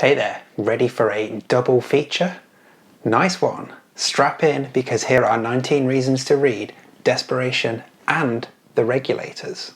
Hey there, ready for a double feature? Nice one! Strap in because here are 19 reasons to read Desperation and The Regulators.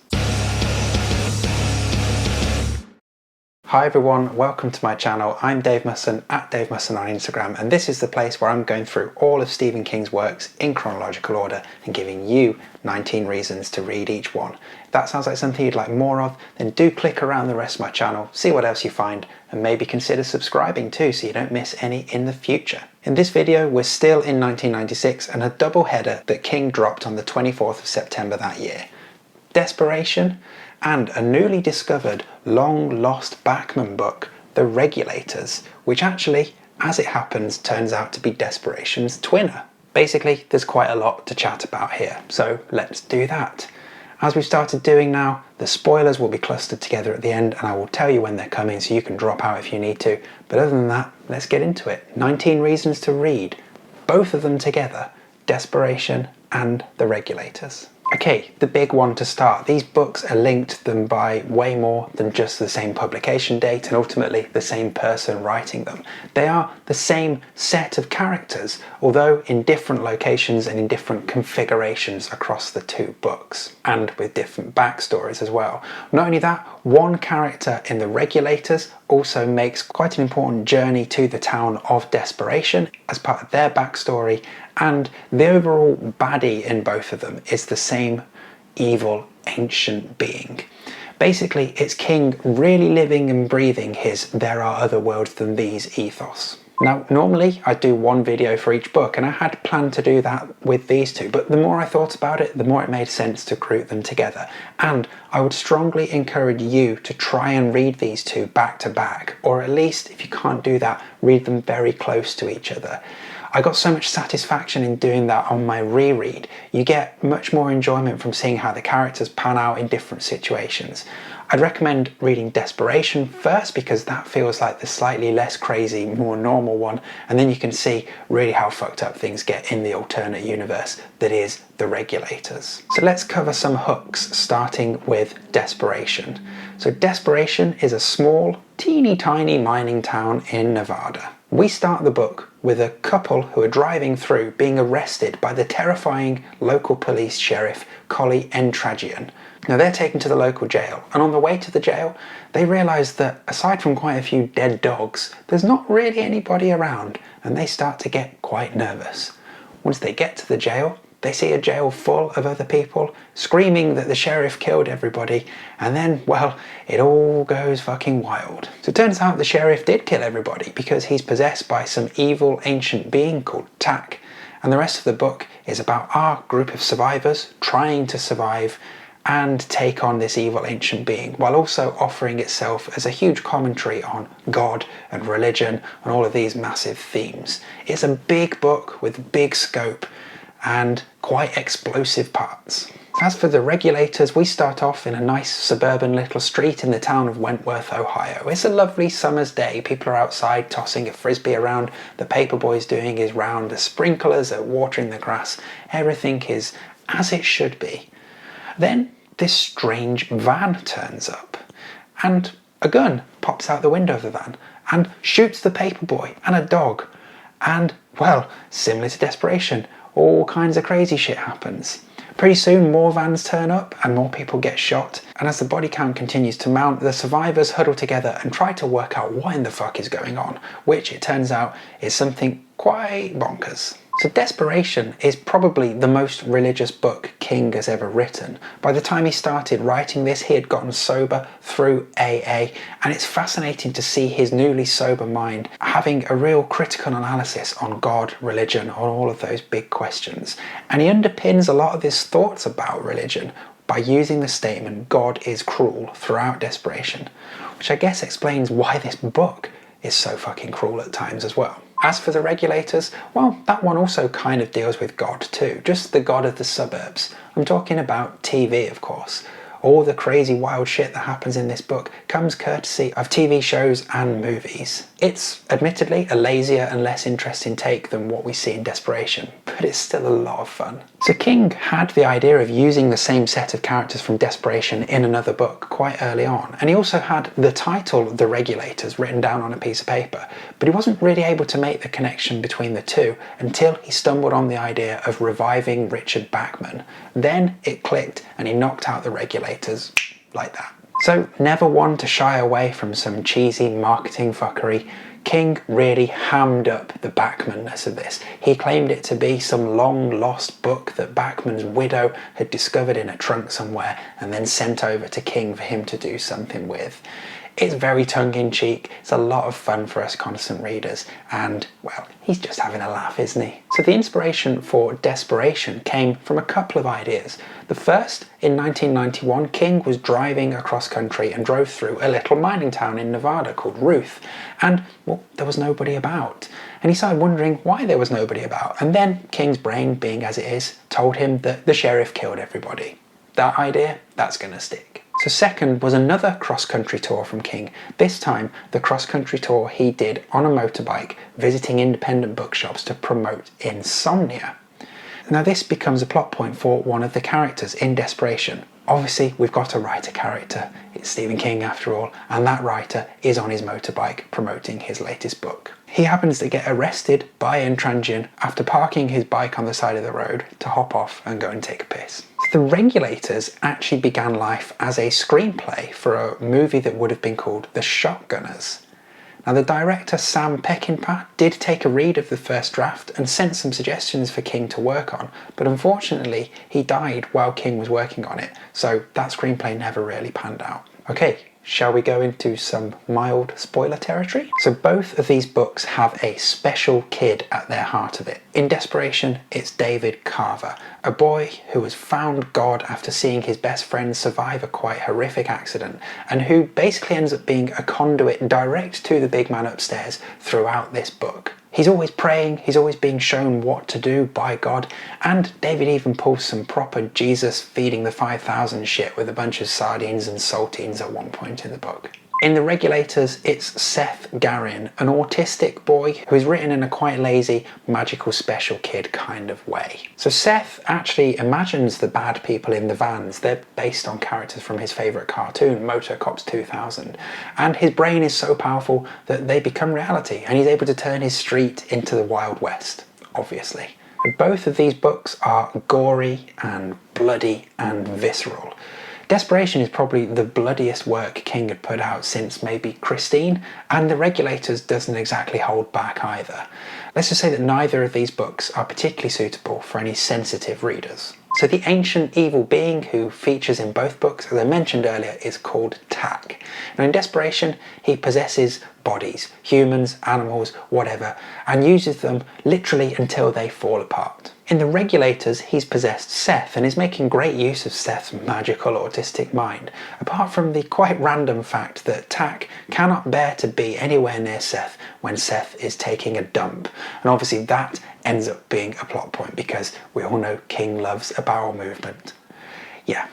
Hi everyone, welcome to my channel. I'm Dave Musson at Dave Musson on Instagram, and this is the place where I'm going through all of Stephen King's works in chronological order and giving you 19 reasons to read each one. If that sounds like something you'd like more of, then do click around the rest of my channel, see what else you find, and maybe consider subscribing too so you don't miss any in the future. In this video, we're still in 1996 and a double header that King dropped on the 24th of September that year. Desperation and a newly discovered long-lost Bachman book, The Regulators, which actually, as it happens, turns out to be Desperation's twinner. Basically, there's quite a lot to chat about here, so let's do that. As we've started doing now, the spoilers will be clustered together at the end and I will tell you when they're coming so you can drop out if you need to, but other than that, let's get into it. 19 reasons to read, both of them together, Desperation and The Regulators. Okay, the big one to start. These books are linked to them by way more than just the same publication date and ultimately the same person writing them. They are the same set of characters, although in different locations and in different configurations across the two books, and with different backstories as well. Not only that, one character in The Regulators also makes quite an important journey to the town of Desperation as part of their backstory, and the overall baddie in both of them is the same evil ancient being. Basically, it's King really living and breathing his "there are other worlds than these" ethos. Now, normally I do one video for each book, and I had planned to do that with these two, but the more I thought about it, the more it made sense to group them together. And I would strongly encourage you to try and read these two back to back, or at least, if you can't do that, read them very close to each other. I got so much satisfaction in doing that on my reread. You get much more enjoyment from seeing how the characters pan out in different situations. I'd recommend reading Desperation first because that feels like the slightly less crazy, more normal one, and then you can see really how fucked up things get in the alternate universe that is The Regulators. So let's cover some hooks, starting with Desperation. So Desperation is a small, teeny tiny mining town in Nevada. We start the book with a couple who are driving through being arrested by the terrifying local police sheriff, Collie Entragian. Now they're taken to the local jail, and on the way to the jail, they realise that aside from quite a few dead dogs, there's not really anybody around, and they start to get quite nervous. Once they get to the jail, they see a jail full of other people screaming that the sheriff killed everybody, and then, well, it all goes fucking wild. So it turns out the sheriff did kill everybody because he's possessed by some evil ancient being called Tack, and the rest of the book is about our group of survivors trying to survive and take on this evil ancient being, while also offering itself as a huge commentary on God and religion and all of these massive themes. It's a big book with big scope and quite explosive parts. As for The Regulators, we start off in a nice suburban little street in the town of Wentworth, Ohio. It's a lovely summer's day. People are outside tossing a frisbee around, the paperboy's doing his round, the sprinklers are watering the grass. Everything is as it should be. Then this strange van turns up, and a gun pops out the window of the van and shoots the paperboy and a dog. And, well, similar to Desperation, all kinds of crazy shit happens. Pretty soon more vans turn up and more people get shot, and as the body count continues to mount, the survivors huddle together and try to work out what in the fuck is going on, which it turns out is something quite bonkers. So Desperation is probably the most religious book King has ever written. By the time he started writing this, he had gotten sober through AA, and it's fascinating to see his newly sober mind having a real critical analysis on God, religion, on all of those big questions. And he underpins a lot of his thoughts about religion by using the statement "God is cruel" throughout Desperation, which I guess explains why this book is so fucking cruel at times as well. As for The Regulators, well, that one also kind of deals with God too, just the God of the suburbs. I'm talking about TV, of course. All the crazy wild shit that happens in this book comes courtesy of TV shows and movies. It's admittedly a lazier and less interesting take than what we see in Desperation, but it's still a lot of fun. So King had the idea of using the same set of characters from Desperation in another book quite early on, and he also had the title The Regulators written down on a piece of paper, but he wasn't really able to make the connection between the two until he stumbled on the idea of reviving Richard Bachman. Then it clicked and he knocked out The Regulators like that. So never one to shy away from some cheesy marketing fuckery, King really hammed up the Bachman-ness of this. He claimed it to be some long lost book that Bachman's widow had discovered in a trunk somewhere and then sent over to King for him to do something with. It's very tongue-in-cheek, it's a lot of fun for us constant readers, and, well, he's just having a laugh, isn't he? So the inspiration for Desperation came from a couple of ideas. The first, in 1991, King was driving across country and drove through a little mining town in Nevada called Ruth, and, well, there was nobody about. And he started wondering why there was nobody about, and then King's brain, being as it is, told him that the sheriff killed everybody. That idea, that's gonna stick. So second was another cross-country tour from King, this time the cross-country tour he did on a motorbike, visiting independent bookshops to promote Insomnia. Now this becomes a plot point for one of the characters in Desperation. Obviously we've got to write a character, it's Stephen King after all, and that writer is on his motorbike promoting his latest book. He happens to get arrested by Intransigent after parking his bike on the side of the road to hop off and go and take a piss. The Regulators actually began life as a screenplay for a movie that would have been called The Shotgunners. Now the director Sam Peckinpah did take a read of the first draft and sent some suggestions for King to work on, but unfortunately he died while King was working on it, so that screenplay never really panned out. Okay, shall we go into some mild spoiler territory? So both of these books have a special kid at their heart of it. In Desperation, it's David Carver, a boy who has found God after seeing his best friend survive a quite horrific accident, and who basically ends up being a conduit direct to the big man upstairs throughout this book. He's always praying, he's always being shown what to do by God, and David even pulls some proper Jesus feeding the 5,000 shit with a bunch of sardines and saltines at one point in the book. In The Regulators, it's Seth Garin, an autistic boy who is written in a quite lazy, magical special kid kind of way. So Seth actually imagines the bad people in the vans. They're based on characters from his favourite cartoon, Motor Cops 2000. And his brain is so powerful that they become reality, and he's able to turn his street into the Wild West, obviously. Both of these books are gory and bloody and visceral. Desperation is probably the bloodiest work King had put out since maybe Christine, and The Regulators doesn't exactly hold back either. Let's just say that neither of these books are particularly suitable for any sensitive readers. So the ancient evil being who features in both books, as I mentioned earlier, is called Tak. Now in Desperation, he possesses bodies, humans, animals, whatever, and uses them literally until they fall apart. In The Regulators, he's possessed Seth and is making great use of Seth's magical autistic mind, apart from the quite random fact that Tak cannot bear to be anywhere near Seth when Seth is taking a dump. And obviously that ends up being a plot point because we all know King loves a bowel movement. Yeah,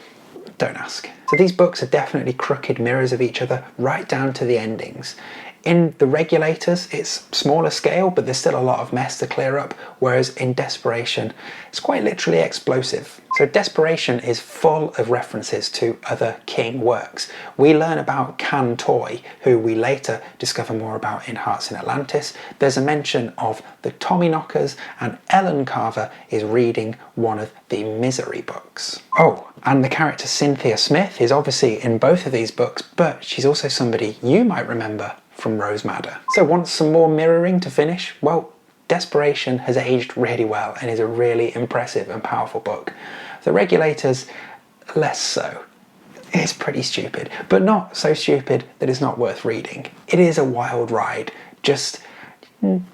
don't ask. So these books are definitely crooked mirrors of each other right down to the endings. In The Regulators, it's smaller scale, but there's still a lot of mess to clear up, whereas in Desperation, it's quite literally explosive. So Desperation is full of references to other King works. We learn about Can Toy, who we later discover more about in Hearts in Atlantis. There's a mention of the Tommyknockers, and Ellen Carver is reading one of the Misery books. Oh, and the character Cynthia Smith is obviously in both of these books, but she's also somebody you might remember from Rose Madder. So want some more mirroring to finish? Well, Desperation has aged really well and is a really impressive and powerful book. The Regulators, less so. It's pretty stupid, but not so stupid that it's not worth reading. It is a wild ride, just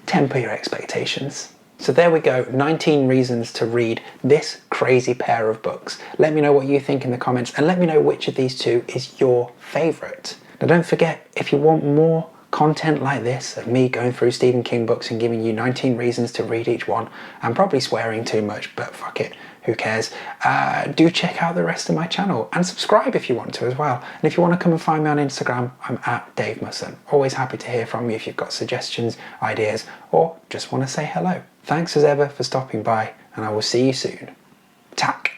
temper your expectations. So there we go, 19 reasons to read this crazy pair of books. Let me know what you think in the comments, and let me know which of these two is your favourite. Now don't forget, if you want more content like this of me going through Stephen King books and giving you 19 reasons to read each one, I'm probably swearing too much, but fuck it, who cares? Do check out the rest of my channel and subscribe if you want to as well. And if you want to come and find me on Instagram, I'm at Dave Musson. Always happy to hear from you if you've got suggestions, ideas, or just want to say hello. Thanks as ever for stopping by, and I will see you soon. Tack!